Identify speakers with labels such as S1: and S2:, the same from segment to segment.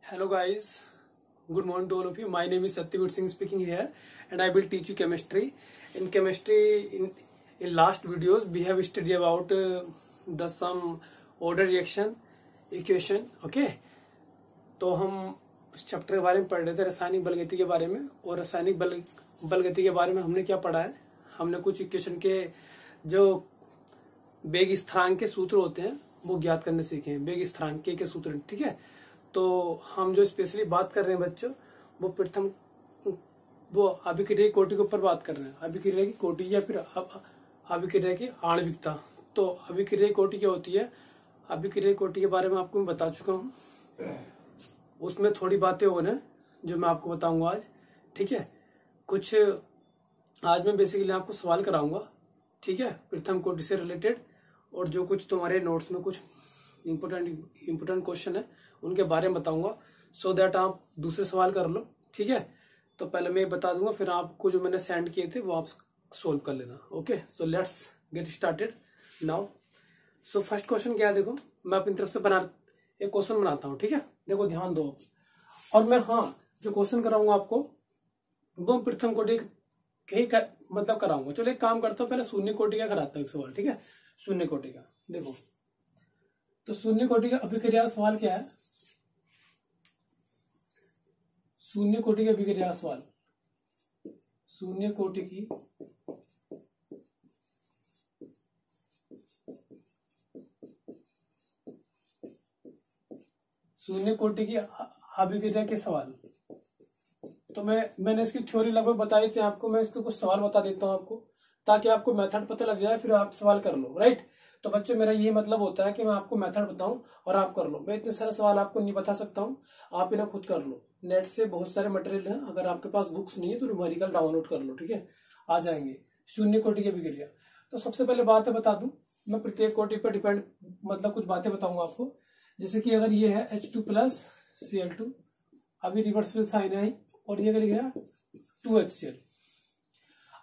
S1: Hello guys, good morning to all of you. My name is Satyavir Singh speaking here, and I will teach you chemistry. In chemistry, in last videos we have studied about the some order reaction equation. Okay, तो हम इस chapter के बारे में पढ़ रहे थे रासायनिक बलगति के बारे में। और रासायनिक बलगति के बारे में हमने क्या पढ़ा है, हमने कुछ इक्वेशन के जो वेग स्थिरांक के सूत्र होते हैं वो ज्ञात करने सीखे हैं, वेग स्थिरांक के सूत्र। ठीक है, तो हम जो स्पेशली बात कर रहे हैं बच्चों, वो प्रथम वो अभिक्रिया कोटि के ऊपर बात कर रहे हैं। अभिक्रिया की कोटि या फिर अभिक्रिया की आणविकता। तो अभिक्रिया कोटि क्या होती है, अभिक्रिया कोटि के बारे में आपको मैं बता चुका हूँ। उसमें थोड़ी बातें हो ना जो मैं आपको बताऊंगा आज। ठीक है, कुछ आज मैं बेसिकली आपको सवाल कराऊंगा। ठीक है, प्रथम कोटि से रिलेटेड, और जो कुछ तुम्हारे नोट्स में कुछ इम्पोर्टेंट क्वेश्चन है उनके बारे में बताऊंगा, सो दैट आप दूसरे सवाल कर लो। ठीक है, तो पहले मैं बता दूंगा, फिर आपको जो मैंने सेंड किए थे वो आप सोल्व कर लेना। Okay, so let's get started now. So first question क्या है, देखो मैं अपनी तरफ से एक क्वेश्चन बनाता हूँ। ठीक है, देखो ध्यान दो। और मैं जो क्वेश्चन कराऊंगा आपको वो प्रथम कोटि कहीं मतलब कराऊंगा। चलो एक काम करता हूँ, पहले शून्य कोटि का कराता हूँ एक सवाल। ठीक है, शून्य कोटि का देखो, तो शून्य कोटि का अभिक्रिया का सवाल क्या है, शून्य कोटि का अभिक्रिया सवाल, शून्य कोटि की अभिक्रिया के सवाल। तो मैंने इसकी थ्योरी लगभग बताई थी आपको, मैं इसके कुछ सवाल बता देता हूं आपको, ताकि आपको मेथड पता लग जाए, फिर आप सवाल कर लो। राइट, तो बच्चों मेरा ये मतलब होता है कि मैं आपको मेथड बताऊं और आप कर लो। मैं इतने सारे सवाल आपको नहीं बता सकता हूं, आप इन्हें खुद कर लो। नेट से बहुत सारे मटेरियल हैं, अगर आपके पास बुक्स नहीं है तो न्यूमेरिकल डाउनलोड कर लो। ठीक है, आ जाएंगे। शून्य कोटि की अभिक्रिया, तो सबसे पहले बात बता दूं, मैं प्रत्येक कोटि पर डिपेंड मतलब कुछ बातें बताऊंगा आपको। जैसे कि अगर ये है H2 प्लस Cl2, अभी रिवर्सिबल साइन है, और ये लिख गया 2HCl।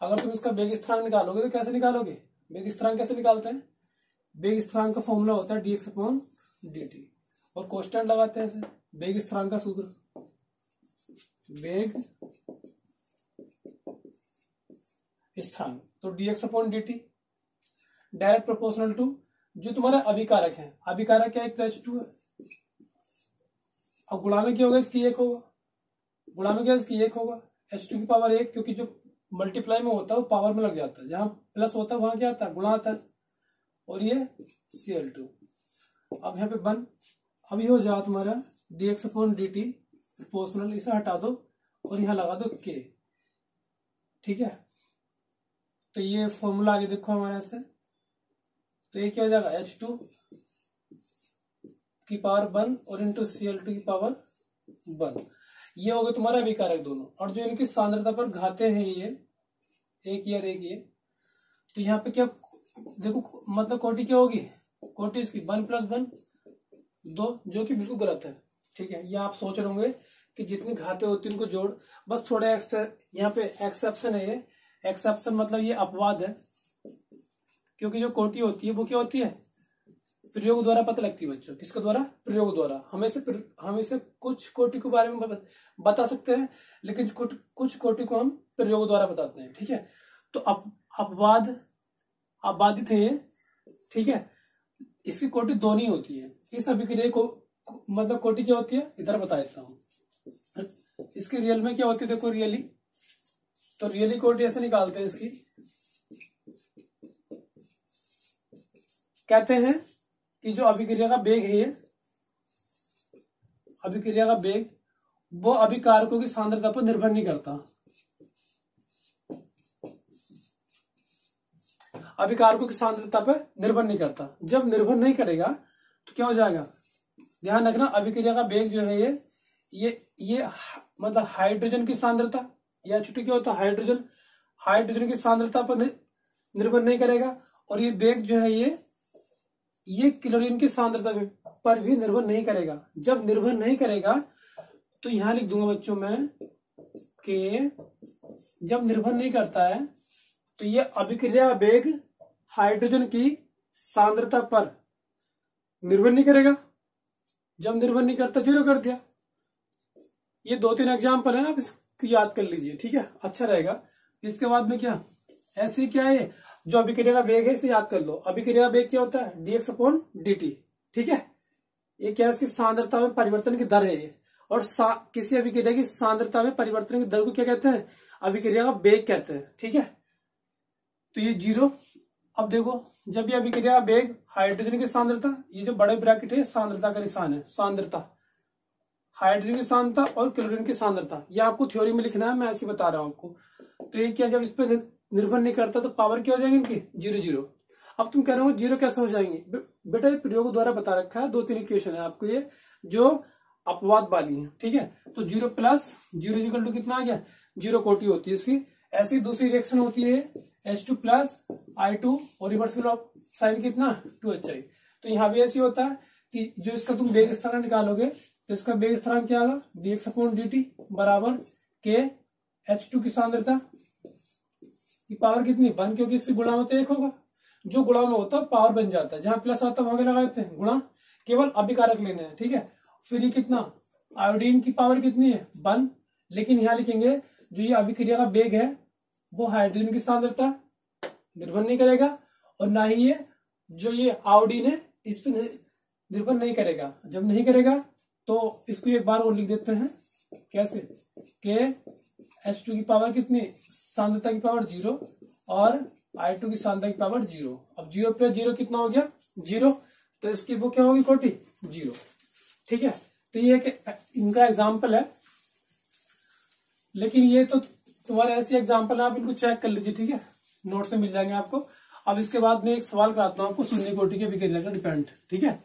S1: अगर तुम इसका वेग स्थिरांक निकालोगे तो कैसे निकालोगे, वेग स्थिरांक कैसे निकालते हैं, वेग स्थिरांक का फॉर्मूला होता है dx/dt, और कांस्टेंट लगाते हैं ऐसे। वेग स्थिरांक का सूत्र, वेग स्थिरांक, तो dx/dt डायरेक्ट प्रोपोर्शनल टू जो तुम्हारा अभिकारक है। अभिकारक क्या, एक तो H2 है, और गुणा में क्या होगा, इसकी 1 होगा। गुणा में क्या, इसकी 1 होगा, H2 की पावर 1, क्योंकि जो मल्टीप्लाई में होता है वो पावर में लग जाता है, जहां प्लस होता है वहां क्या आता है, गुणा आता है। और ये Cl2, अब यहाँ पे 1, अब ये हो जाए तुम्हारा dx/dt प्रोपोर्शनल, इसे हटा दो और यहाँ लगा दो k। ठीक है, तो ये फॉर्मूला आगे देखो हमारे से, तो ये क्या हो जाएगा, H2 की पावर 1 और इंटू Cl2 की पावर 1। ये हो गया तुम्हारा अभिकारक दोनों, और जो इनकी सांद्रता पर घाते हैं ये एक ये, तो यहाँ पे क्या देखो, मतलब कोटि क्या होगी, कोटि इसकी 1 + 1 2, जो कि बिल्कुल गलत है। ठीक है, ये आप सोच रहे होंगे कि जितनी घाते होती है उनको जोड़, बस थोड़ा यहाँ पे एक्सेप्शन है। ये एक्सेप्शन मतलब ये अपवाद है, क्योंकि जो कोटि होती है वो क्या होती है, प्रयोग द्वारा पता लगती है बच्चों। किसके द्वारा, प्रयोग द्वारा। हमें कुछ कोटि के बारे में बता सकते हैं, लेकिन कुछ कोटि को हम प्रयोग द्वारा बताते हैं। ठीक है, तो अपवादित है ये। ठीक है, इसकी कोटि दो नहीं होती है। इस अभिक्रिया को मतलब कोटि क्या होती है, इधर बता देता हूं। इसकी रियल में क्या होती है, देखो रियली, तो रियली कोटि ऐसे निकालते हैं इसकी, कहते हैं कि जो अभिक्रिया का वेग है, अभिक्रिया का वेग वो अभिकारकों की सांद्रता पर निर्भर नहीं करता। अभिकारकों की सांद्रता पर निर्भर नहीं करता। जब निर्भर नहीं करेगा तो क्या हो जाएगा, ध्यान रखना, अभिक्रिया का वेग जो है ये मतलब हाइड्रोजन की सांद्रता, या H2 क्या होता है, हाइड्रोजन की सांद्रता पर निर्भर नहीं करेगा। और ये वेग जो है ये क्लोरीन की सांद्रता पर भी निर्भर नहीं करेगा। जब निर्भर नहीं करेगा तो यहां लिख दूंगा बच्चों मैं कि जब निर्भर नहीं करता है तो ये अभिक्रिया वेग हाइड्रोजन की सांद्रता पर निर्भर नहीं करेगा। जब निर्भर नहीं करता, जीरो कर दिया, ये 2-3 एग्जाम्पल है, आप इसको याद कर लीजिए, ठीक है, अच्छा रहेगा। इसके बाद में क्या, ऐसे क्या है, जो अभिक्रिया का वेग है इसे याद कर लो। अभिक्रिया का वेग क्या होता है, dx अपॉन dt, ठीक है। ये क्या है, इसकी सांद्रता में परिवर्तन की दर है ये। और किसी अभिक्रिया की सांद्रता में परिवर्तन की दर को क्या कहते हैं, अभिक्रिया का वेग कहते हैं, ठीक है। तो ये 0। अब देखो, जब ये अभिक्रिया का वेग, हाइड्रोजन की सांद्रता, ये जो बड़े ब्रैकेट है सांद्रता का निशान है, सांद्रता, हाइड्रोजन की सांद्रता और क्लोरीन की सांद्रता, ये आपको थ्योरी में लिखना है, मैं ऐसे बता रहा हूं आपको। तो ये क्या, जब इस पर निर्भर नहीं करता तो पावर क्या हो जाएगी इनकी, 0-0। अब तुम कह रहे हो 0 कैसे हो जाएंगे, बेटा ये प्रयोग द्वारा बता रखा है, 2-3 इक्वेशन है आपको ये जो अपवाद वाली है, ठीक है। तो 0 प्लस 0 इक्वल टू कितना आ गया, 0 कोटि होती है इसकी। ऐसी दूसरी रिएक्शन होती है H2 प्लस I2 और रिवर्सिबल ऑफ साइन कितना 2HI। तो यहाँ भी ऐसी होता है कि जो इसका तुम वेग स्थिरांक निकालोगे तो इसका वेग स्थिरांक क्या होगा, dx अपॉन dt बराबर के H2 की सांद्रता की पावर कितनी 1, क्योंकि इससे गुणा में तो 1 होगा, जो गुणा में होता है पावर बन जाता है, जहां प्लस आता है वहां लगा देते हैं गुणा, केवल अभिकारक लेने हैं, ठीक है। फिर ये कितना, आयोडीन की पावर कितनी है 1, लेकिन यहाँ लिखेंगे जो ये अभिक्रिया का वेग है वो हाइड्रोजन की सांद्रता निर्भर नहीं करेगा, और ना ही ये जो ये आयोडीन है इस पर निर्भर नहीं करेगा। जब नहीं करेगा तो इसको एक बार और लिख देते हैं, कैसे, के H2 की पावर कितनी, सांद्रता की पावर 0 और I2 की सांद्रता की पावर 0। अब 0 प्लस 0 कितना हो गया 0, तो इसकी वो क्या होगी कोटि 0, ठीक है। तो ये इनका एग्जाम्पल है, लेकिन ये तो तुम्हारे ऐसे एग्जाम्पल है, आप इनको चेक कर लीजिए, ठीक है, नोट से मिल जाएंगे आपको। अब इसके बाद में एक सवाल कराता हूं आपको शून्य कोटि के अभिक्रिया का डिपेंड, ठीक है।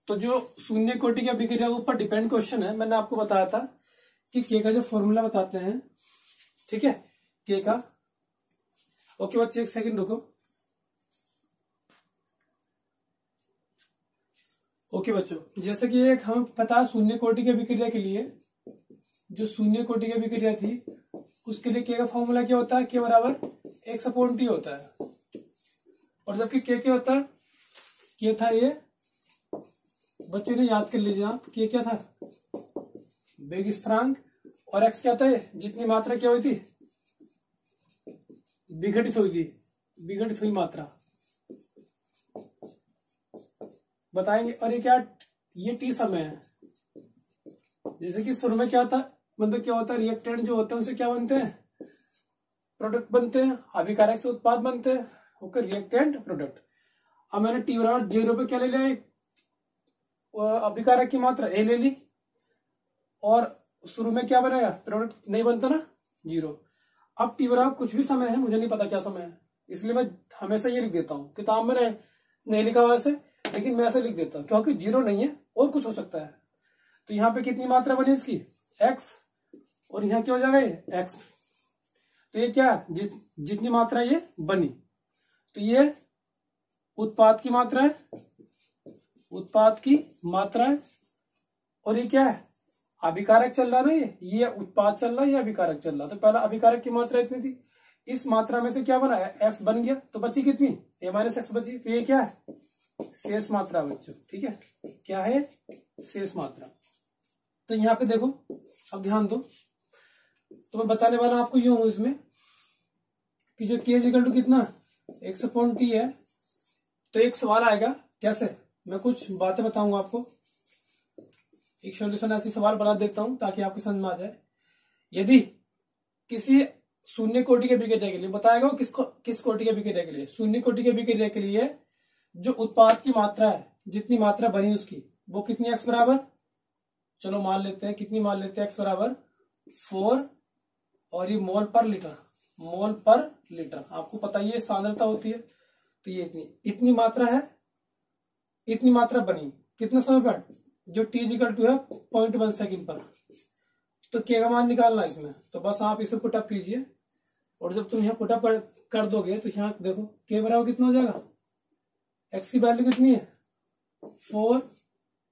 S1: तो जो शून्य कोटि के अभिक्रिया के ऊपर डिपेंड क्वेश्चन है, मैंने आपको बताया था कि के का जो फॉर्मूला बताते हैं, ठीक है, के का। ओके बच्चे, एक सेकंड रुको। ओके बच्चों, जैसे कि एक हमें पता है शून्य कोटि के अभिक्रिया के लिए, जो शून्य कोटि की अभिक्रिया थी उसके लिए के का फॉर्मूला क्या होता है, के बराबर x अपॉन टी होता है। और जबकि के क्या होता है, के था ये, बच्चों ने याद कर लीजिए आप, के क्या था वेग स्थिरांक, और x क्या था, जितनी मात्रा क्या हुई थी, विघटित हुई थी, विघटित हुई मात्रा बताएंगे। और ये क्या, ये टी समय है। जैसे कि शुरू में क्या था, मतलब क्या होता है, रिएक्टेंट जो होते हैं उनसे क्या बनते हैं, प्रोडक्ट बनते हैं, अभिकारक से उत्पाद बनते हैं, ओके, रिएक्टेंट प्रोडक्ट। अब मैंने टी बराबर 0 पे क्या ले लिया, अभिकारक की मात्रा ए ले ली, और शुरू में क्या बनेगा, प्रोडक्ट नहीं बनता ना 0। अब टी बराबर कुछ भी समय है, मुझे नहीं पता क्या समय है, इसलिए मैं हमेशा ये लिख देता हूँ। किताब में नहीं लिखा हुआ ऐसे, लेकिन मैं ऐसे लिख देता हूँ क्योंकि 0 नहीं है और कुछ हो सकता है। तो यहाँ पे कितनी मात्रा बनी इसकी x, और यहाँ क्या हो जाएगा ये x। तो ये क्या, जितनी मात्रा ये बनी, तो ये उत्पाद की मात्रा है, उत्पाद की मात्रा है। और ये क्या है, अभिकारक चल रहा ना, ये उत्पाद चल रहा है, ये अभिकारक चल रहा। तो पहला अभिकारक की मात्रा इतनी थी, इस मात्रा में से क्या बना है, x बन गया, तो बची कितनी a माइनस एक्स बची। तो ये क्या है, शेष मात्रा बच्चों, ठीक है, क्या है, शेष मात्रा। तो यहाँ पे देखो, अब ध्यान दो, तो मैं बताने वाला आपको यूं हूं इसमें कि जो के इक्वल टू कितना x अपॉन टी है। तो एक सवाल आएगा, कैसे, मैं कुछ बातें बताऊंगा आपको, एक सॉल्यूशन ऐसी सवाल बना देता हूं ताकि आपको समझ में आ जाए। यदि किसी शून्य कोटि के अभिक्रिया के लिए बताएगा, वो किस कोटि के अभिक्रिया के लिए, शून्य कोटि के अभिक्रिया के लिए जो उत्पाद की मात्रा है, जितनी मात्रा बनी उसकी, वो कितनी x बराबर, चलो मान लेते हैं, कितनी मान लेते हैं, x बराबर 4, और ये मोल पर लीटर, मोल पर लीटर आपको पता ही है सांद्रता होती है। तो ये इतनी मात्रा है, इतनी मात्रा बनी कितने समय पर, जो t इक्वल टू है 0.1 सेकंड पर। तो के का मान निकालना है इसमें, तो बस आप इसे पुटअप कीजिए, और जब तुम यहाँ पुटअप कर दोगे तो यहाँ देखो के बराबर कितना हो जाएगा, x की वैल्यू कितनी है 4,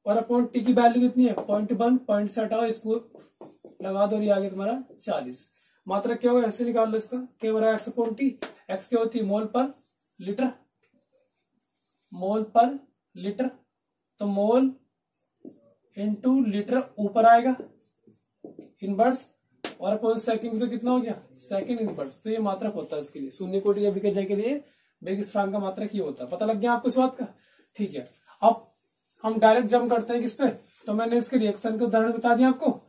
S1: और अपॉन टी की वैल्यू कितनी है 0.1, पॉइंट से हटाओ, इसको लगा दो, आगे तुम्हारा 40। मात्रा क्या होगा, ऐसे निकाल लो इसका, के बराबर x अपॉन टी, x क्या होती है मोल पर लीटर, मोल पर लीटर। तो मोल इंटू लीटर ऊपर आएगा, इनवर्स और अपोजिट सेकंड तो कितना हो गया सेकंड इनवर्स। तो ये मात्रक होता है इसके लिए, शून्य कोटि की अभिक्रिया के लिए वेग स्थिरांक का मात्रक ये होता है। पता लग गया आपको इस बात का? ठीक है, अब हम डायरेक्ट जंप करते हैं किस पे? तो मैंने इसके रिएक्शन के उदाहरण बता दिया आपको,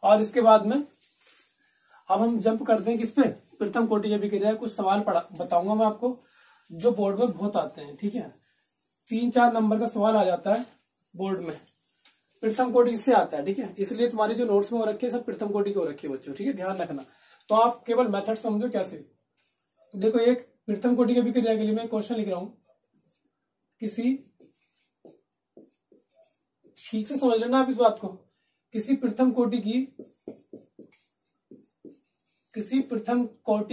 S1: और इसके बाद में अब हम जंप करते हैं किस पे? प्रथम कोटि की अभिक्रिया। कुछ सवाल बताऊंगा मैं आपको जो बोर्ड में बहुत आते हैं। ठीक है, 3-4 नंबर का सवाल आ जाता है बोर्ड में, प्रथम कोटि से आता है। ठीक है, इसलिए तुम्हारी जो नोट्स में हो रखे सब प्रथम कोटि के हो रखे बच्चों। ठीक है, ध्यान रखना। तो आप केवल मेथड समझो कैसे। देखो, एक प्रथम कोटि की अभिक्रिया के लिए मैं क्वेश्चन लिख रहा हूं। किसी, ठीक से समझ लेना आप इस बात को, किसी प्रथम कोटि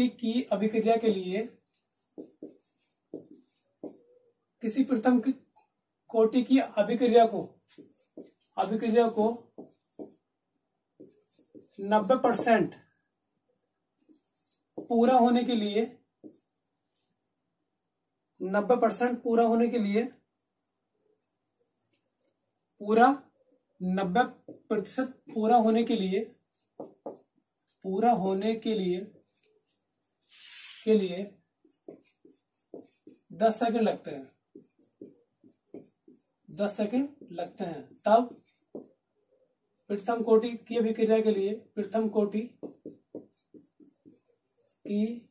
S1: की अभिक्रिया के लिए, किसी प्रथम कोटि की अभिक्रिया को 90% पूरा होने के लिए 90% पूरा होने के लिए 90% पूरा होने के लिए 10 सेकंड लगते हैं। 10 सेकंड लगते हैं। तब प्रथम कोटि की अभिक्रिया के लिए, प्रथम कोटि की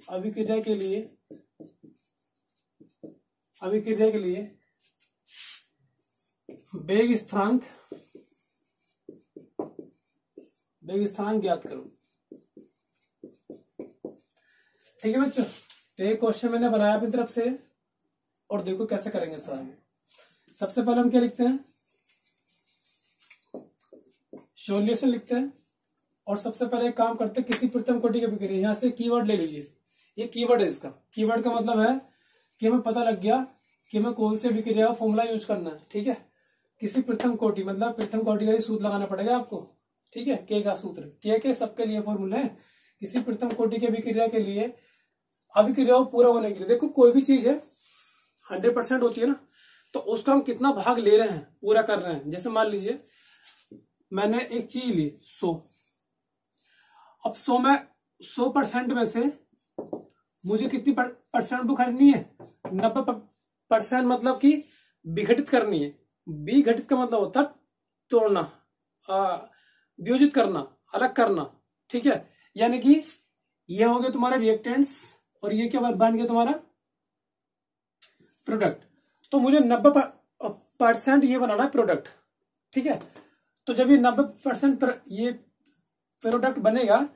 S1: अभिक्रिया के लिए वेग स्थिरांक ज्ञात करो। ठीक है बच्चों, तो ये क्वेश्चन मैंने बनाया अपनी तरफ से, और देखो कैसे करेंगे सर में। सबसे पहले हम क्या लिखते हैं? सॉल्यूशन लिखते हैं, और सबसे पहले एक काम करते हैं, किसी प्रथम कोटि की अभिक्रिया, यहां से कीवर्ड ले लीजिए। ये कीवर्ड है इसका। कीवर्ड का मतलब है कि हमें पता लग गया कि हमें कौन सी अभिक्रिया का फॉर्मूला यूज करना है। ठीक है, किसी प्रथम कोटि मतलब प्रथम कोटि का ही सूत्र लगाना पड़ेगा आपको। ठीक है, के का सूत्र, के सबके लिए फॉर्मूला है। किसी प्रथम कोटि की अभिक्रिया के लिए, अभिक्रिया पूरा होने के लिए, देखो कोई भी चीज है 100% होती है ना, तो उसका हम कितना भाग ले रहे हैं, पूरा कर रहे हैं। जैसे मान लीजिए मैंने एक चीज ली 100, अब 100% में से मुझे कितनी परसेंट बुक करनी है? 90%, मतलब कि विघटित करनी है। विघटित का मतलब होता है तोड़ना, वियोजित करना, अलग करना। ठीक है, यानी कि ये हो गया तुम्हारा रिएक्टेंट्स, और ये क्या बन गया तुम्हारा प्रोडक्ट। तो मुझे 90% ये बनाना है प्रोडक्ट। ठीक है, तो जब ये 90% ये प्रोडक्ट बनेगा,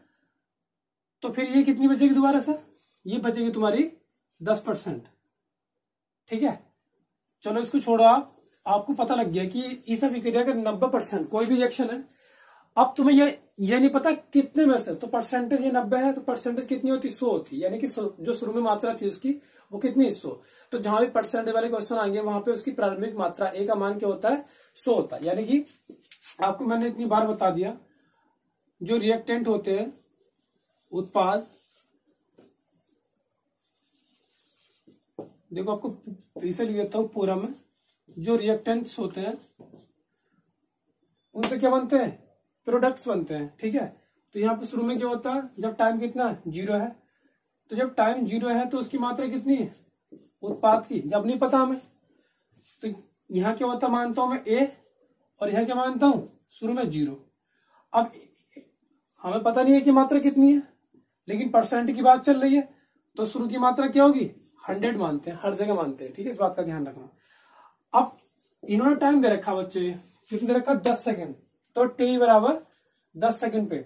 S1: तो फिर ये कितनी बचेगी दोबारा से? ये बचेगी तुम्हारी 10%। ठीक है, चलो इसको छोड़ो। आपको पता लग गया कि इस अभिक्रिया का 90% कोई भी रिएक्शन है। अब तुम्हें ये नहीं पता कितने में से, तो परसेंटेज ये 90 है, तो परसेंटेज कितनी होती? 100 होती। यानी कि जो शुरू में मात्रा थी उसकी, वो कितनी? 100। तो जहां भी परसेंटेज वाले क्वेश्चन आएंगे वहां पे उसकी प्रारंभिक मात्रा ए का मान क्या होता है? 100 होता है। यानी कि आपको मैंने इतनी बार बता दिया, जो रिएक्टेंट होते हैं, उत्पाद, देखो आपको इसे लिख देता हूं पूरा में, जो रिएक्टेंट्स होते हैं उनसे क्या बनते हैं? प्रोडक्ट्स बनते हैं। ठीक है, तो यहाँ पे शुरू में क्या होता है? जब टाइम कितना 0 है, तो जब टाइम 0 है तो उसकी मात्रा कितनी है उत्पाद की? जब नहीं पता हमें, तो यहाँ क्या होता मानता हूं मैं ए, और यहाँ क्या मानता हूं शुरू में 0। अब हमें पता नहीं है कि मात्रा कितनी है, लेकिन परसेंट की बात चल रही है, तो शुरू की मात्रा क्या होगी? 100 मानते हैं, हर जगह मानते हैं। ठीक है, इस बात का ध्यान रखना। अब इन्होंने टाइम दे रखा बच्चे, कितने दे रखा? 10 सेकेंड। तो टी बराबर 10 सेकेंड पे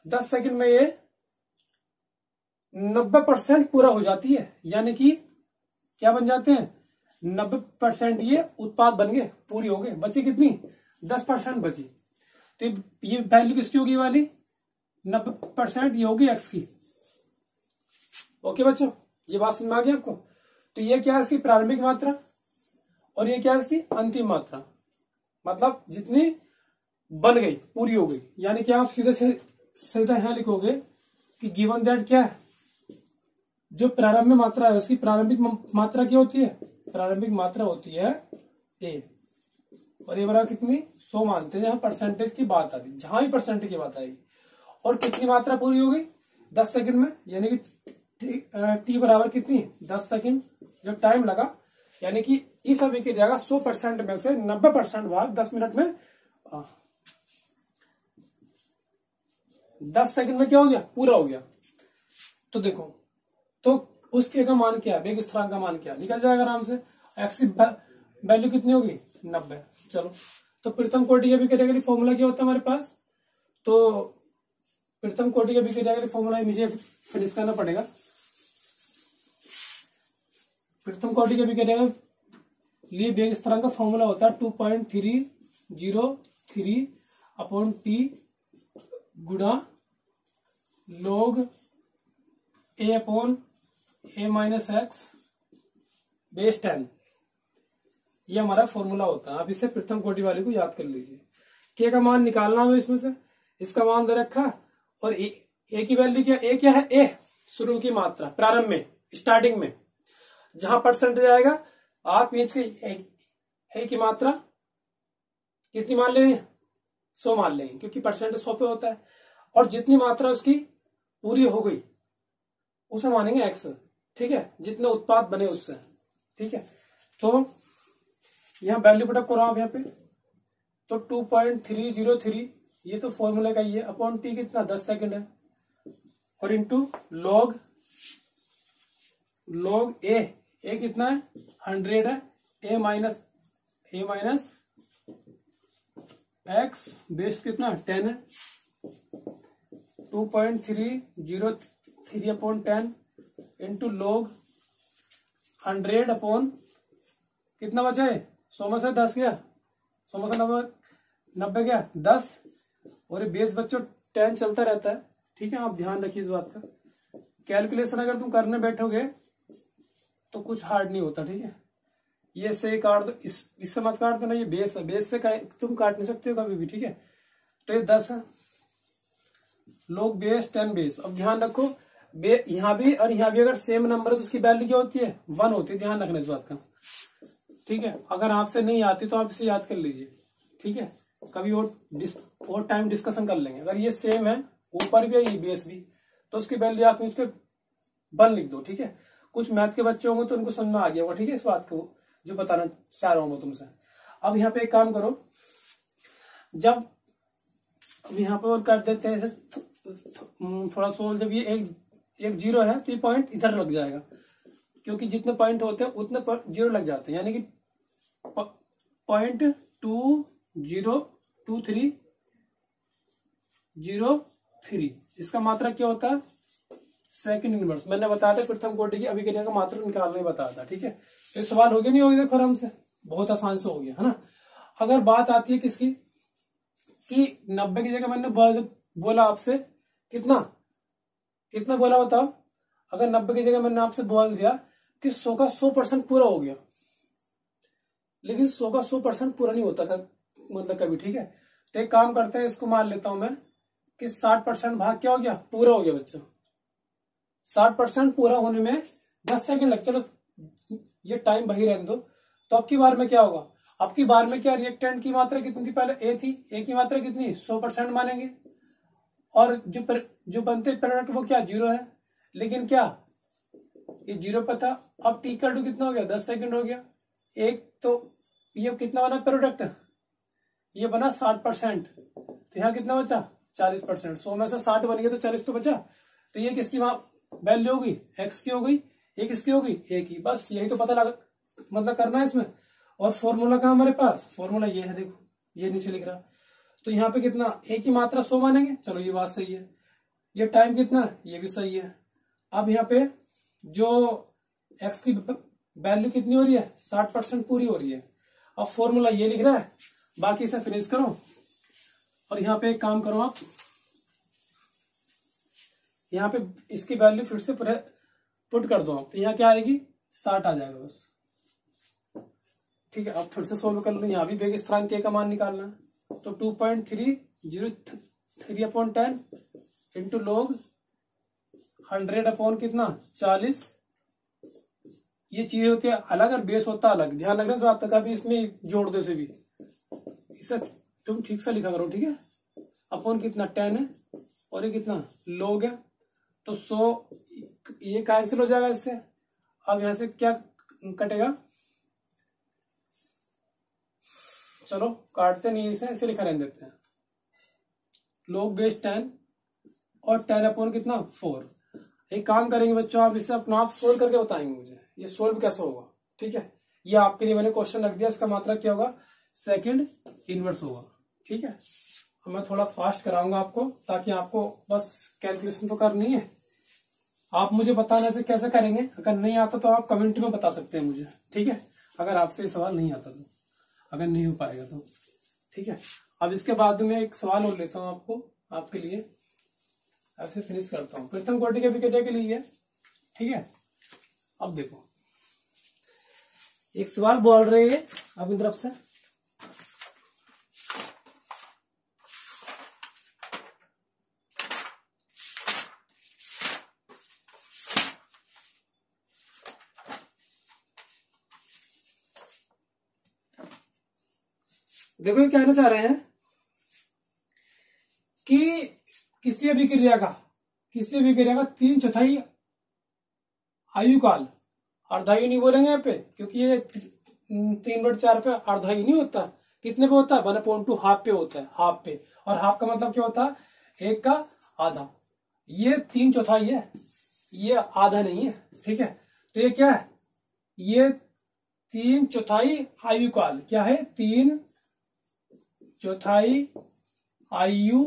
S1: 10 सेकेंड में ये 90% पूरा हो जाती है। यानी कि क्या बन जाते हैं? 90% ये उत्पाद बन गए, पूरी हो गए। बची कितनी? 10% बची। तो ये वैल्यू किसकी होगी वाली? 90% ये होगी एक्स की। ओके बच्चों, ये बात समझ में आ गई आपको? तो ये क्या है? इसकी प्रारंभिक मात्रा, और ये क्या है? इसकी अंतिम मात्रा। मतलब जितनी बन गई, पूरी हो गई। यानी कि आप सीधे से सीधा यहां लिखोगे कि गिवन दैट क्या है? जो प्रारंभिक मात्रा है उसकी प्रारंभिक मात्रा क्या होती है? प्रारंभिक मात्रा होती है ए। और ये बराबर कितनी 100 मानते हैं जहां परसेंटेज की बात आती, जहां भी परसेंटेज की बात आएगी। और कितनी मात्रा पूरी हो गई 10 सेकंड में, यानी कि टी बराबर कितनी 10 सेकंड जो टाइम लगा, यानी कि इस अभी की जगह 100% में से 90% भाग 10 मिनट में 10 सेकंड में क्या हो गया पूरा हो गया। तो देखो तो उसके का मान क्या है, वेग स्थिरांक का मान क्या निकल जाएगा आराम से। एक्स की वैल्यू कितनी होगी 90। चलो तो प्रथम कोटि के अभिक्रिया के लिए फॉर्मूला क्या होता है हमारे पास, तो प्रथम कोटि के अभिक्रिया के लिए फॉर्मूला मुझे फिनिश करना पड़ेगा। प्रथम कोटि के अभिक्रिया के लिए वेग स्थिरांक का फॉर्मूला होता है 2.303 अपॉन टी गुणा log a upon a minus x base 10। ये हमारा फॉर्मूला होता है। आप इसे प्रथम कोटि वाले को याद कर लीजिए। के का मान निकालना है इसमें से, इसका मान दे रखा और ए की वैल्यू क्या, ए क्या है, ए शुरू की मात्रा प्रारंभ में स्टार्टिंग में जहां परसेंटेज आएगा आप इंच ए की मात्रा कितनी मान लेंगे 100 मान लेंगे, क्योंकि परसेंटेज 100 पे होता है। और जितनी मात्रा उसकी पूरी हो गई उसे मानेंगे एक्स, ठीक है, जितने उत्पाद बने उससे, ठीक है। तो यहां वैल्यू पुटअप करो आप यहाँ पे, तो 2.303 ये तो फॉर्मूले का ही है, अपॉन टी कितना 10 सेकंड है, और इंटू लॉग ए कितना है 100 है, ए माइनस एक्स बेस कितना 10 है, 2.303 अपॉन 10 इंटू लॉग 100 अपॉन कितना बचा है 100 में से 10 गया, 100 में से 90 गया 10, और ये बेस बच्चों 10 चलता रहता है, ठीक है। आप ध्यान रखिए इस बात का। कैलकुलेशन अगर तुम करने बैठोगे तो कुछ हार्ड नहीं होता, ठीक है। ये से काट दो, इससे मत काट देना, ये बेस है, बेस से तुम काट नहीं सकते हो कभी भी, ठीक है। तो ये 10 है, लोग बेस 10 बेस। अब ध्यान रखो यहाँ भी और यहाँ भी अगर सेम नंबर है तो उसकी वैल्यू क्या होती है 1 होती है, ध्यान रखना इस बात का, ठीक है। अगर आपसे नहीं आती तो आप इसे याद कर लीजिए, ठीक है। कभी और टाइम डिस्कशन कर लेंगे। अगर ये सेम है ऊपर भी है ये बेस भी, तो उसकी वैल्यू आप इसके 1 लिख दो, ठीक है। कुछ मैथ के बच्चे होंगे तो उनको समझ में आ गया होगा, ठीक है, इस बात को जो बताना चाह रहा हूं मैं तुमसे। अब यहाँ पे एक काम करो, जब अब यहाँ पे और कर देते हैं ऐसे थोड़ा सोल्व, जब ये एक जीरो है तो ये पॉइंट इधर लग जाएगा, क्योंकि जितने पॉइंट होते हैं उतने जीरो लग जाते हैं, यानी कि 0.202303 इसका मात्रा क्या होता है सेकंड इनवर्स। मैंने बताया था प्रथम कोटि की अभिक्रिया का मात्रा निकालने बताया था, ठीक है। तो ये सवाल हो गया नहीं हो गया, देखो आराम से, बहुत आसान से हो गया है ना। अगर बात आती है किसकी कि 90 की जगह मैंने बोला आपसे कितना बोला बताओ। अगर 90 की जगह मैंने आपसे बोल दिया कि 100 का 100% पूरा हो गया, लेकिन 100 का 100% पूरा नहीं होता मतलब कभी, ठीक है। तो एक काम करते हैं, इसको मान लेता हूं मैं कि 60% भाग क्या हो गया पूरा हो गया बच्चों। 60% पूरा होने में 10 सेकंड लग, चलो ये टाइम वही रहने दो। तो अब की बार में क्या होगा, अब की बार में क्या रिएक्टेंट की मात्रा कितनी थी, पहले ए थी, ए की मात्रा कितनी 100% मानेंगे, और जो बनते प्रोडक्ट वो क्या 0 है, लेकिन क्या ये 0 पर था। अब टी का टू कितना हो गया 10 सेकंड हो गया। एक तो ये कितना बना प्रोडक्ट, ये बना 60%, तो यहाँ कितना बचा 40%। 100 में से 60 बन गया तो 40 तो बचा। तो ये किसकी वैल्यू होगी एक्स की हो गई, ये किसकी होगी ए की। बस यही तो पता लगा मतलब करना है इसमें। और फॉर्मूला का हमारे पास फॉर्मूला ये है, देखो ये नीचे लिख रहा। तो यहाँ पे कितना ए की मात्रा 100 मानेंगे, चलो ये बात सही है। ये टाइम कितना ये भी सही है। अब यहाँ पे जो एक्स की वैल्यू कितनी हो रही है 60% पूरी हो रही है। अब फॉर्मूला ये लिख रहा है, बाकी इसे फिनिश करो। और यहाँ पे एक काम करो आप, यहाँ पे इसकी वैल्यू फिर से पुट कर दो आप, तो यहाँ क्या आएगी 60 आ जाएगा बस, ठीक है। अब फिर से सोल्व कर लो, यहाँ भी वेग स्थिरांक के का मान निकालना है। तो 2.303 अपॉन 10 इंटू लॉग 100 अपॉन कितना 40, ये चीज होती है अलग और बेस होता है अलग। ध्यान रखना इस बात का भी, इसमें जोड़ दो से भी, इसे तुम ठीक से लिखा करो, ठीक है। अपॉन कितना 10 है और ये कितना log है, तो 100 ये कैंसिल हो जाएगा इससे। अब यहां से क्या कटेगा, चलो काटते नहीं इसे, ऐसे लिखा रहने देते हैं। log बेस 10 और 10 अपॉन कितना 4। एक काम करेंगे बच्चों, आप इसे अपना आप सोल्व करके बताएंगे मुझे ये सोल्व कैसे होगा, ठीक है। ये आपके लिए मैंने क्वेश्चन रख दिया, इसका मात्रा क्या होगा, सेकंड इनवर्स होगा, ठीक है। मैं थोड़ा फास्ट कराऊंगा आपको, ताकि आपको बस कैलकुलेशन तो करनी है। आप मुझे बताना से कैसे करेंगे, अगर नहीं आता तो आप कमेंट में बता सकते हैं मुझे, ठीक है। अगर आपसे सवाल नहीं आता तो, अगर नहीं हो पाएगा तो, ठीक है। अब इसके बाद में एक सवाल और लेता हूं आपको, आपके लिए, आपसे फिनिश करता हूं। प्रथम कोटि के विकेट के लिए, ठीक है। अब देखो एक सवाल बोल रहे हैं अपनी तरफ से, देखो ये कहना चाह रहे हैं कि किसी अभिक्रिया का 3/4 आयु काल, अर्धायु नहीं बोलेंगे यहाँ पे, क्योंकि ये 3/4 पे अर्धायु नहीं होता। कितने पे होता है, 1/2 हाफ पे होता है, हाफ पे। और हाफ का मतलब क्या होता है, 1 का आधा। ये 3/4 है, ये आधा नहीं है, ठीक है। तो ये क्या है, ये 3/4 आयु काल, क्या है 3/4 आयु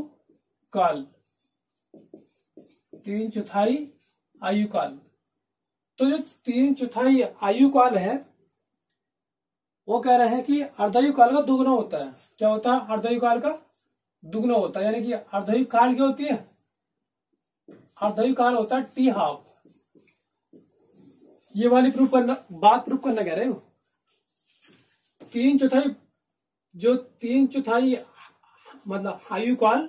S1: काल, 3/4 आयु काल। तो जो 3/4 आयु काल है, वो कह रहे हैं कि अर्धायु काल का दुगना होता है। क्या होता है, अर्धायु काल का दुगना होता है। यानी कि अर्धायु काल क्या होती है, अर्धायु काल होता है टी हाफ। ये वाली बात प्रूफ करना कह रहे हो। 3/4 जो 3/4 मतलब आयु काल,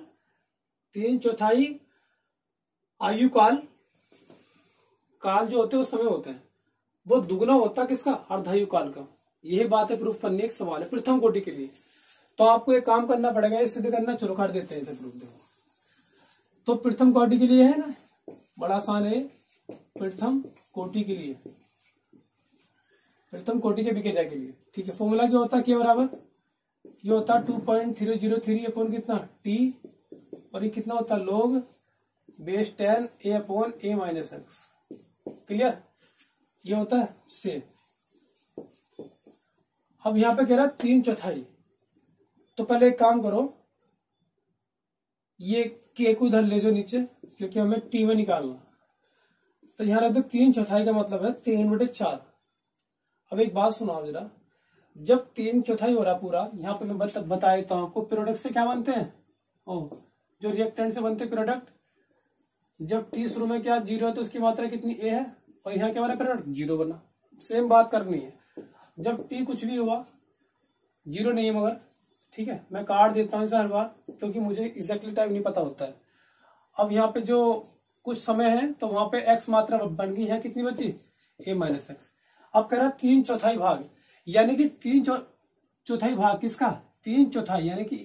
S1: 3/4 आयु काल जो होते हैं, उस समय होते हैं, वो दुगना होता है किसका, अर्धायु काल का। यही बात है, प्रूफ करने एक सवाल है प्रथम कोटि के लिए। तो आपको एक काम करना पड़ेगा, ये सिद्ध करना, चलो कर देते हैं इसे प्रूफ। देखो तो प्रथम कोटि के लिए है ना, बड़ा आसान है। प्रथम कोटि के लिए, प्रथम कोटि के विकेट के लिए, ठीक है। फॉर्मूला क्या होता है, के बराबर ये होता है 2.003 अपॉन कितना टी, और ये कितना होता है log base 10 a upon a minus x. Clear, ये होता है से। अब यहां पे कह रहा है 3/4, तो पहले एक काम करो, ये के को इधर ले जाओ नीचे, क्योंकि हमें टी में निकालना। तो यहां रख दो 3/4 का मतलब है 3/4। अब एक बात सुनो आप जरा, जब 3/4 हो रहा पूरा, यहाँ पे मैं बता देता हूं आपको, प्रोडक्ट से क्या बनते हैं, जो रिएक्टेंट से बनते हैं प्रोडक्ट। जब टी शुरू में क्या 0 है, तो उसकी मात्रा कितनी ए है, और यहाँ क्या बना प्रोडक्ट 0 बना। सेम बात करनी है, जब टी कुछ भी हुआ 0 नहीं है मगर, ठीक है। मैं काट देता हूँ इसे हर बार, क्योंकि मुझे एग्जैक्टली टाइम नहीं पता होता है। अब यहाँ पे जो कुछ समय है, तो वहां पे एक्स मात्रा बन गई है, कितनी बची a माइनस एक्स। अब कह रहा 3/4 भाग, यानी कि 3/4 भाग किसका, 3/4 यानी कि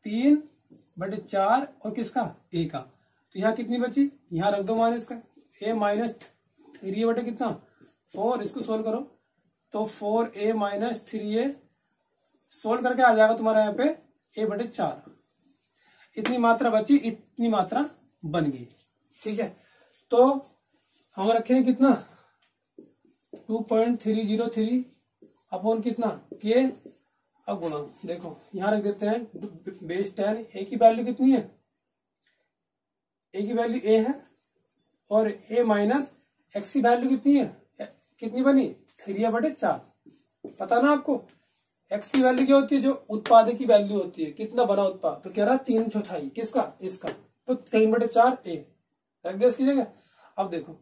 S1: 3/4 और किसका a का। तो यहाँ कितनी बची, यहाँ रख दो माइनस का, a माइनस 3 बटे कितना 4। इसको सोल्व करो तो 4a माइनस 3a सोल्व करके आ जाएगा तुम्हारा यहाँ पे a/4। इतनी मात्रा बची, इतनी मात्रा बन गई, ठीक है। तो हम रखें कितना 2.303 अपॉन कितना के, अब गुणा, देखो यहां रख देते हैं बेस 10। ए की वैल्यू कितनी है, ए की वैल्यू ए है, और ए माइनस एक्स की वैल्यू कितनी है, कितनी बनी 3/4। पता ना आपको, एक्स की वैल्यू क्या होती है, जो उत्पाद की वैल्यू होती है, कितना बना उत्पाद। तो कह रहा 3/4 किसका, इसका, तो 3/4 ए रख दिया इसकी जगह। अब देखो,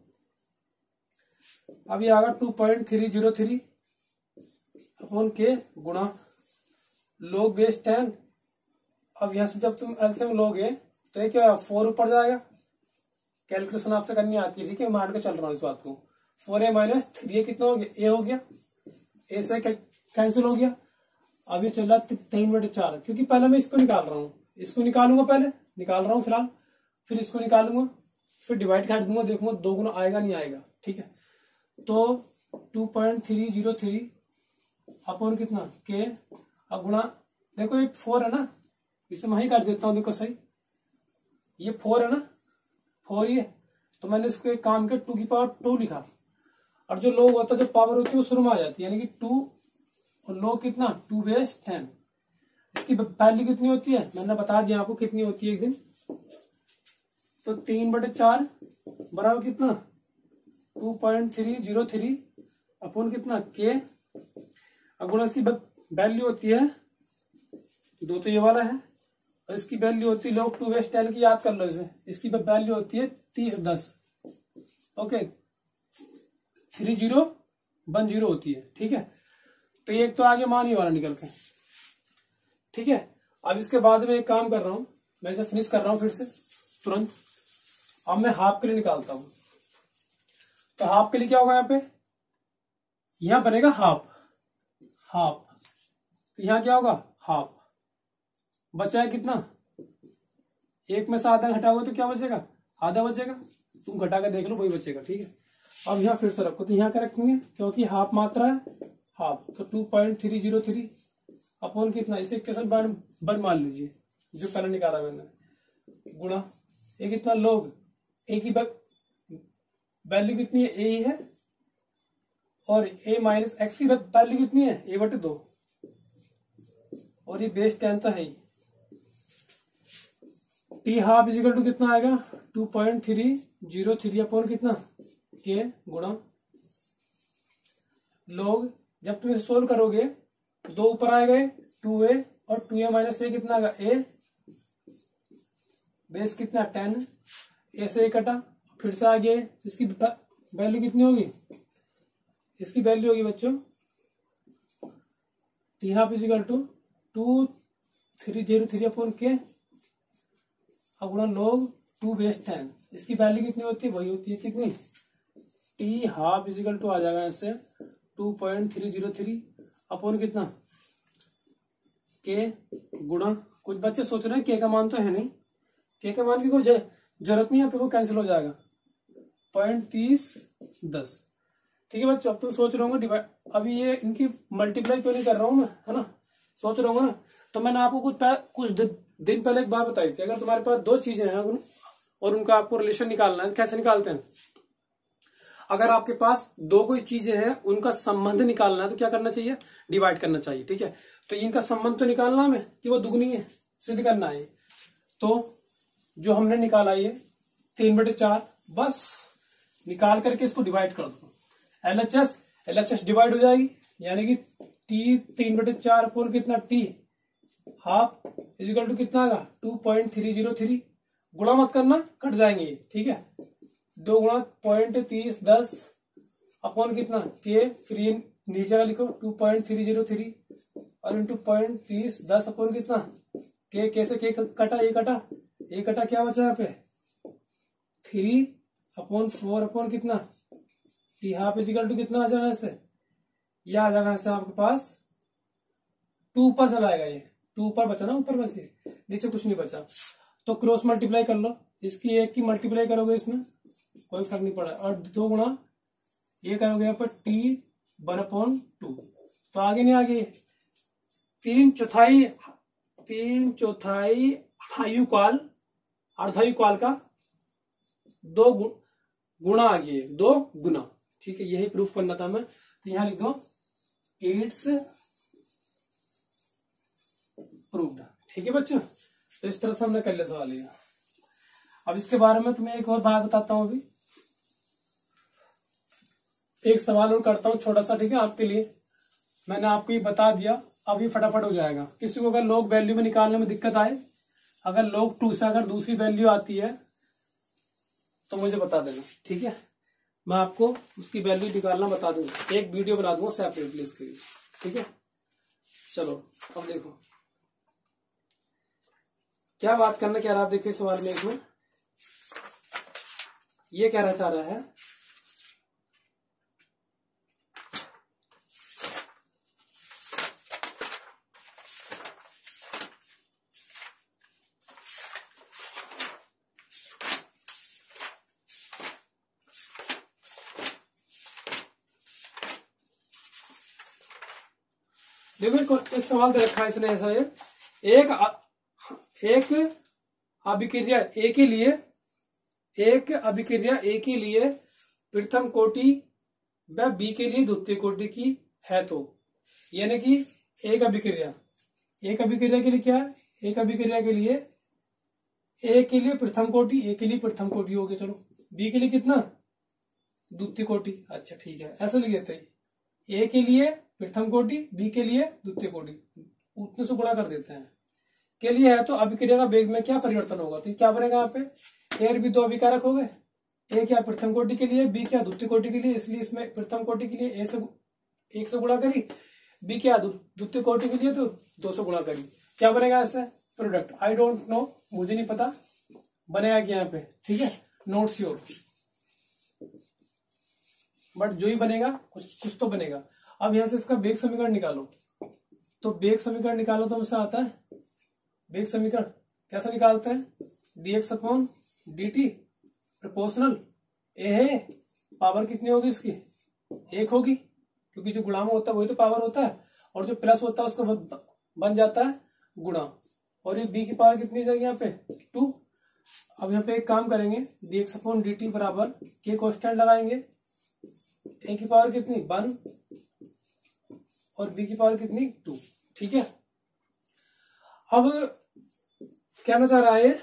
S1: अब ये आगा 2.303 अपॉन के गुणा log बेस 10। अब यहां से जब तुम एलसीएम लोगे तो ये क्या 4 ऊपर जाएगा। कैलकुलेशन आपसे करनी आती है, ठीक है, मान के चल रहा हूं इस बात को। 4a माइनस 3a कितना हो गया, a हो गया, a से कैंसिल हो गया। अब ये चल रहा 3/4, क्योंकि पहले मैं इसको निकाल रहा हूँ, इसको निकालूंगा, पहले निकाल रहा हूँ फिलहाल, फिर इसको निकालूंगा, फिर डिवाइड कर दूंगा, देखूंगा 2 गुना आएगा नहीं आएगा। ठीक है, तो 2.303 अपॉन कितना के, अब गुणा, देखो ये 4 है ना, इसे मैं ही कर देता हूँ, देखो सही, ये 4 है ना, 4 ही है, तो मैंने इसको एक काम किया 2 की पावर 2 लिखा, और जो लोग होता है, जो पावर होती है वो शुरू में आ जाती है, यानी कि 2 और लोग कितना 2 बेस 10। इसकी वैल्यू कितनी होती है, मैंने बता दिया आपको कितनी होती है एक दिन, तो 3/4 बराबर कितना 2.303 अपॉन कितना के, अब गुणा इसकी वैल्यू होती है 2, तो ये वाला है, और इसकी वैल्यू होती है लोग 2 बेस 10 की, याद कर लो इसे, इसकी वैल्यू होती है 30/10। ओके, 3010 होती है। ठीक है, तो एक तो आगे मान ही वाला निकल के। ठीक है, अब इसके बाद में एक काम कर रहा हूं, मैं इसे फिनिश कर रहा हूं फिर से तुरंत। अब मैं हाफ के लिए निकालता हूं, तो हाफ के लिए क्या होगा, यहाँ पे यहां बनेगा हाफ, हाफ, तो यहां क्या होगा हाफ, बचा है कितना, एक में से आधा घटाओगे तो क्या बचेगा, आधा बचेगा, तुम घटा के देख लो वही बचेगा। ठीक है, अब यहाँ फिर से रखो, तो यहाँ क्या रखेंगे, क्योंकि हाफ मात्रा है, हाफ, तो 2.303 अपॉन कितना, इसे इक्वेशन वन मान लीजिए जो पहले निकाला मैंने, गुणा ये कितना लोग, ए की वैल्यू कितनी है, ए ही है, और a माइनस एक्स की वैल्यू कितनी है, a/2, और ये बेस 10 तो है ही। टी हाफ इजिकल टू कितना आएगा 2.303 अपॉन कितना के, गुणा लोग, जब तुम इसे सोल्व करोगे तो 2 ऊपर आए गए 2a, और 2a माइनस a कितना आएगा a, बेस कितना 10, a से a कटा, फिर से आगे इसकी वैल्यू कितनी होगी, इसकी वैल्यू होगी बच्चों T half equal to 2303 upon K, अब गुणा लोग 2 बेस 10, इसकी वैल्यू कितनी होती है, वही होती है कितनी, टी हाफ इजिकल टू आ जाएगा इससे 2.303 अपॉन कितना के, गुणा, कुछ बच्चे सोच रहे हैं के का मान तो है नहीं, के का मान की कोई जरूरत नहीं है, पे वो कैंसिल हो जाएगा 0.3010। ठीक है बच्चों, अब तुम सोच रहे होंगे डिवाइड, अभी ये इनकी मल्टीप्लाई क्यों नहीं कर रहा हूं मैं, है ना, सोच रहे होंगे ना, तो मैंने आपको कुछ दिन पहले एक बात बताई थी, अगर तुम्हारे पास 2 चीजें हैं और उनका आपको रिलेशन निकालना है, कैसे निकालते हैं, अगर आपके पास 2 कोई चीजें हैं उनका संबंध निकालना है तो क्या करना चाहिए, डिवाइड करना चाहिए। ठीक है, तो इनका संबंध तो निकालना हमें कि वो दुगनी है, सिद्ध करना है, तो जो हमने निकाला ये 3/4, बस निकाल करके इसको डिवाइड कर दो, LHS डिवाइड हो जाएगी, यानी कि टी 3/4 अपॉन कितना टी हाफ इजिकल टू कितना आएगा 2.303, गुणा मत करना, कट जाएंगे ये। ठीक है, 2 गुणा 0.3010 अपॉन कितना के, फिर ये नीचे का लिखो 2.303 और इंटू 0.3010 अपॉन कितना के, कैसे के कटा, ये कटा, ये कटा, क्या बचा यहाँ पे 3/4 अपॉन कितना टी हाफ इजिकल टू कितना आ जाएगा ऐसे, ये आ जाएगा ऐसे आपके पास 2 ऊपर चला आएगा, ये 2 ऊपर बचा ना, ऊपर बस, ये नीचे कुछ नहीं बचा, तो क्रॉस मल्टीप्लाई कर लो, इसकी एक की मल्टीप्लाई करोगे इसमें कोई फर्क नहीं पड़ा, और 2 गुणा ये करोगे यहाँ पर टी 1/2, तो आगे नहीं, आगे 3/4 हायुकाल अर्धायुकाल का 2 गुणा आ गया, 2 गुना। ठीक है, यही प्रूफ करना था मैं, तो यहां लिख दो इट्स प्रूव्ड। ठीक है बच्चों, तो इस तरह से हमने कर लिया सवाल ये। अब इसके बारे में तुम्हें एक और बात बताता हूं, अभी एक सवाल और करता हूं छोटा सा, ठीक है, आपके लिए, मैंने आपको ये बता दिया, अभी फटाफट हो जाएगा। किसी को अगर लॉग वैल्यू में निकालने में दिक्कत आए, अगर log 2 से अगर दूसरी वैल्यू आती है तो मुझे बता देना। ठीक है, मैं आपको उसकी वैल्यू निकालना बता दूंगा, एक वीडियो बना दूंगा सेपरेटली इसके लिए। ठीक है, चलो अब देखो क्या बात करना क्या रहा, देखिए सवाल में इसमें ये कहना चाह रहा है देखो एक सवाल दे रखा है इसने ऐसा है, एक अभिक्रिया ए के लिए प्रथम कोटि व बी के लिए द्वितीय कोटि की है, तो यानी कि एक अभिक्रिया के लिए क्या है, एक अभिक्रिया के लिए ए के लिए प्रथम कोटि हो गया, चलो बी के लिए कितना, द्वितीय कोटि। अच्छा ठीक है, ऐसे लिख देते हैं, ए के लिए प्रथम कोटि, बी के लिए द्वितीय कोटि, उतने से गुणा कर देते हैं के लिए है, तो अभिक्रिया का वेग में क्या परिवर्तन होगा, तो क्या बनेगा यहाँ पे, ए और बी दो अभिकारक हो गए, ए क्या प्रथम कोटि के लिए, बी क्या द्वितीय कोटि के लिए, इसलिए इसमें प्रथम कोटि के लिए ए से 1 से गुणा करी, बी क्या द्वितीय कोटि के लिए तो 2 से गुणा करी, क्या बनेगा ऐसे प्रोडक्ट, आई डोंट नो, मुझे नहीं पता बनेगा क्या यहाँ पे, ठीक है, नॉट श्योर, बट जो ही बनेगा कुछ तो बनेगा। अब यहां से इसका वेग समीकरण निकालो, तो वेग समीकरण निकालो तो उससे आता है वेग समीकरण, कैसे निकालते हैं, dx अपॉन dt प्रोपोर्शनल ए है, पावर कितनी होगी इसकी, 1 होगी, क्योंकि जो गुणा में होता है वही तो पावर होता है, और जो प्लस होता है उसका बन जाता है गुणा, और ये b की पावर कितनी हो जाएगी यहाँ पे 2। अब यहाँ पे एक काम करेंगे, dx अपॉन dt बराबर के कांस्टेंट लगाएंगे, a की पावर कितनी 1 और b की पावर कितनी 2, ठीक है। अब कहना चाह रहा है,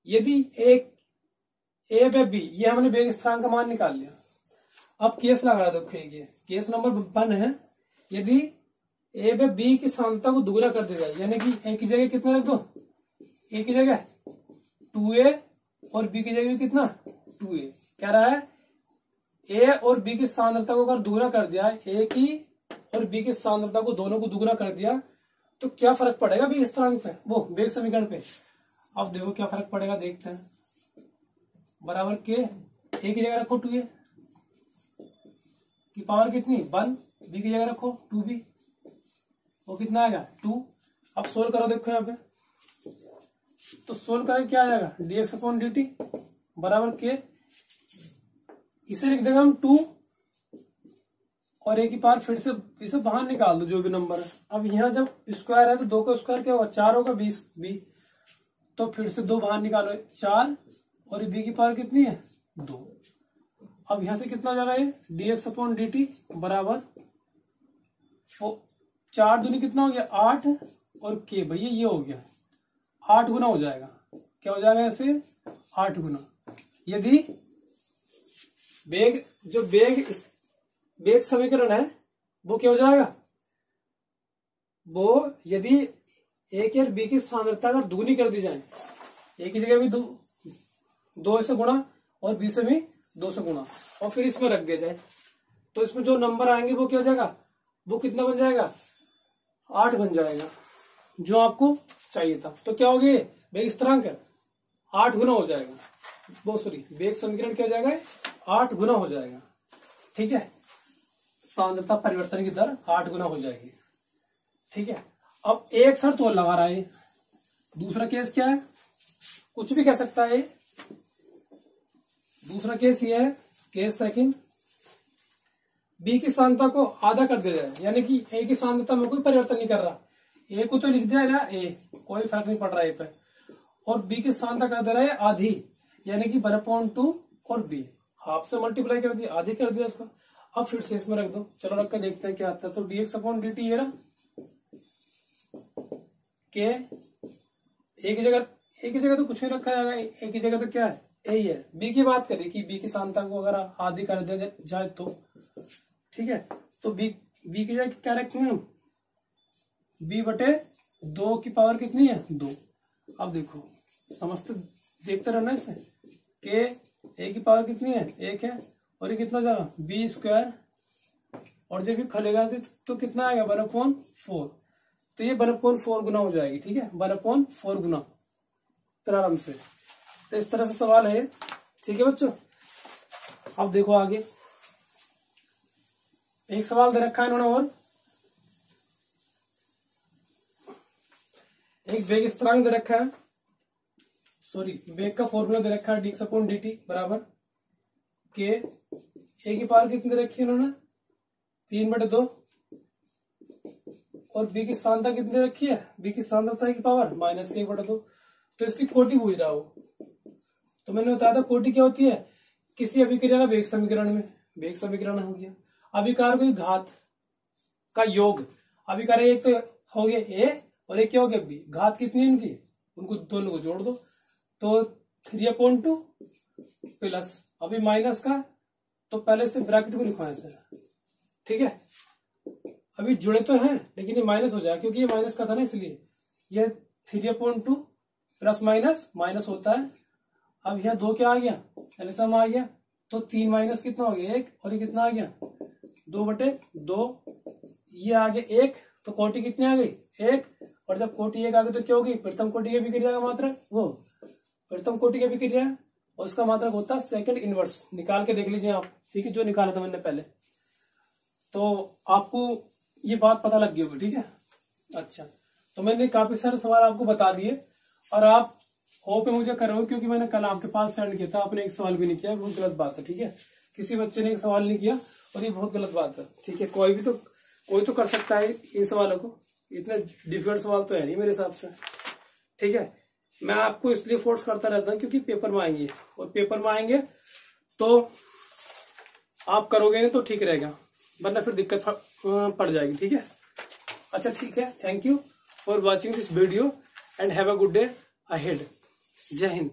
S1: यदि एक ए व बी, ये हमने वेग स्थिरांक का मान निकाल लिया, अब केस लगा दो, केस नंबर 1 है, यदि ए व बी की सांद्रता को दुगुना कर दिया जाए, यानी कि ए की जगह कितना रख दो, ए की जगह 2a और बी की जगह कितना 2a, कह रहा है ए और बी की सांद्रता को अगर दुगुना कर दिया, ए की और बी की सांद्रता को दोनों को दुगुना कर दिया, तो क्या फर्क पड़ेगा वेग स्थिरांक पे, वो वेग समीकरण पे। अब देखो क्या फर्क पड़ेगा, देखते हैं, बराबर के ए की जगह रखो 2a की पावर कितनी 1, बी की जगह रखो 2b, वो कितना आएगा 2। अब सोल्व करो, देखो यहाँ पे, तो सोल्व करें क्या आ जाएगा, dx अपॉन dt बराबर के, इसे लिख देंगे हम 2 और ए की पावर फिर से इसे बाहर निकाल दो जो भी नंबर है। अब यहाँ जब स्क्वायर है तो 2 का स्क्वायर क्या होगा 4 होगा, 20 बी, तो फिर से 2 बाहर निकालो 4, और बी की पावर कितनी है 2। अब यहां से कितना हो जाएगा, ये dx अपॉन dt बराबर 4 दूनी कितना हो गया 8, और के भैया ये हो गया 8 गुना हो जाएगा, क्या हो जाएगा ऐसे 8 गुना। यदि वेग समीकरण है वो क्या हो जाएगा, वो यदि ए की और बी की सांद्रता अगर दुगनी कर दी जाए, ए की जगह भी 2 से गुणा और बी से भी 2 से गुणा, और फिर इसमें रख दिया जाए, तो इसमें जो नंबर आएंगे वो क्या हो जाएगा, वो कितना बन जाएगा 8 बन जाएगा, जो आपको चाहिए था। तो क्या हो गया, वेग स्थिरांक 8 गुना हो जाएगा, वो सॉरी वेग समीकरण क्या हो जाएगा 8 गुना हो जाएगा, ठीक है, सांद्रता परिवर्तन की दर 8 गुना हो जाएगी, ठीक है। अब एक शर्त और लगा रहा है, दूसरा केस क्या है, कुछ भी कह सकता है, दूसरा केस ये है, केस सेकंड, बी की सांद्रता को आधा कर दिया जाए, यानी कि ए की सांद्रता में कोई परिवर्तन नहीं कर रहा, ए को तो लिख दिया ना ए, कोई फर्क नहीं पड़ रहा है ए पे, और बी की सांद्रता कर दे रहा है आधी, यानी कि 1/2 और बी हाफ से मल्टीप्लाई कर दिया, आधी कर दिया उसको। अब फिर से इसमें रख दो, चलो रख कर देखते हैं क्या आता है। तो dx अपॉन dt ये रहा, के ए की जगह तो कुछ नहीं रखा जाएगा, ए की जगह तो क्या है ए ही है। बी की बात करें कि बी की सांद्रता को अगर आधी कर दिया जाए तो ठीक है, तो बी की जगह क्या रखेंगे हम, b/2 की पावर कितनी है 2। अब देखो समझते देखते रहना इसे, के ए की पावर कितनी है 1 है, और ये कितना जाएगा b², और जब ये खलेगा तो कितना आएगा 1/4, तो ये 1/4 गुना हो जाएगी, ठीक है 1/4 गुना प्रारंभ से। तो इस तरह से सवाल है, ठीक है बच्चों। अब देखो आगे एक सवाल दे रखा है इन्होंने, और एक वेग स्थिरांक दे रखा है, सॉरी वेग का फॉर्मूला दे रखा है dx अपॉन dt बराबर के, ए की पावर कितनी दे रखी है इन्होंने 3/2 और बी की सांद्रता कितनी रखी है, बी की सांद्रता की पावर -1/2। तो इसकी कोटि पूछ रहा हो। तो मैंने बताया था कोटि क्या होती है, किसी अभिक्रिया का वेग समीकरण में, वेग समीकरण हो गया, अभिकार कोई घात का योग, अभिकार एक तो हो गया ए और एक क्या हो गया बी, घात कितनी है इनकी, उनको दोनों को जोड़ दो, तो 3/2 प्लस अभी माइनस का, तो पहले से ब्रैकेट में लिखवाएं सर, ठीक है। अभी जुड़े तो हैं लेकिन ये माइनस हो जाएगा क्योंकि ये माइनस का था ना, इसलिए ये 3/2 प्लस माइनस माइनस होता है। अब यहाँ 2 क्या आ गया, एलसीएम आ गया, तो 3 माइनस कितना हो गया 1, और ये कितना आ गया 2/2, ये आ गया 1, तो कोटि कितनी आ गई 1, और जब कोटि 1 आ गई तो क्या होगी, प्रथम कोटि की अभिक्रिया का मात्रक, वो प्रथम कोटि की अभिक्रिया और उसका मात्रक होता है सेकंड इनवर्स। निकाल के देख लीजिए आप, ठीक है, जो निकाला था मैंने पहले, तो आपको ये बात पता लग गई होगी, ठीक है। अच्छा, तो मैंने काफी सारे सवाल आपको बता दिए और आप होप में मुझे करोगे, क्योंकि मैंने कल आपके पास सेंड किया था, आपने एक सवाल भी नहीं किया, बहुत गलत बात है, ठीक है। किसी बच्चे ने एक सवाल नहीं किया और ये बहुत गलत बात है, ठीक है। कोई तो कर सकता है इन सवालों को, इतने डिफिकल्ट सवाल तो है नहीं मेरे हिसाब से, ठीक है। मैं आपको इसलिए फोर्स करता रहता हूँ क्योंकि पेपर में आएंगे, और पेपर में आएंगे तो आप करोगे नहीं तो ठीक रहेगा, वरना फिर दिक्कत पड़ जाएगी, ठीक है। अच्छा, ठीक है, thank you for watching this video and have a good day ahead. जय हिंद।